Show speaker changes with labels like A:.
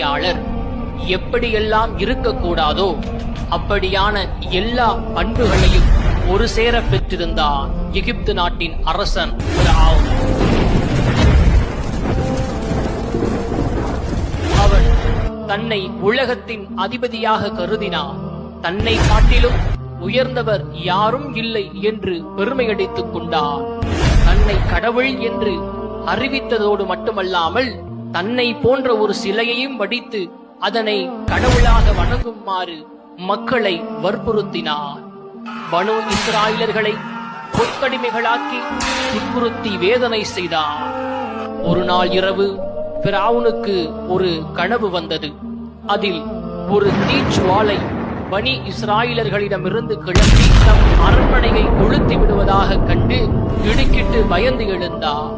A: ஆட்சியாளர் எப்படியெல்லாம் இருக்கக்கூடாதோ அப்படியான எல்லா பண்புகளையும் ஒரு சேர பெற்றிருந்தான் எகிப்து நாட்டின் அரசன் ஃபிரௌன். அவன் தன்னை உலகத்தின் அதிபதியாக கருதினான். தன்னை காட்டிலும் உயர்ந்தவர் யாரும் இல்லை என்று பெருமையடித்துக் கொண்டார். தன்னை கடவுள் என்று அறிவித்ததோடு மட்டுமல்லாமல் தன்னை போன்ற ஒரு சிலையையும் வடித்து அதனை கடவுளாக வணங்குமாறு மக்களை வற்புறுத்தினார். பனு இஸ்ராயலர்களை கொத்தடிமைகளாக்கி துன்புறுத்தி வேதனை செய்தார். ஒரு நாள் இரவு ஃபிரௌனுக்கு ஒரு கனவு வந்தது. அதில் ஒரு தீச்சுவாலை பனி இஸ்ராயலர்களிடமிருந்து கிளம்பி தம் அரண்மனையை கொளுத்தி விடுவதாக கண்டு திடுக்கிட்டு பயந்து எழுந்தார்.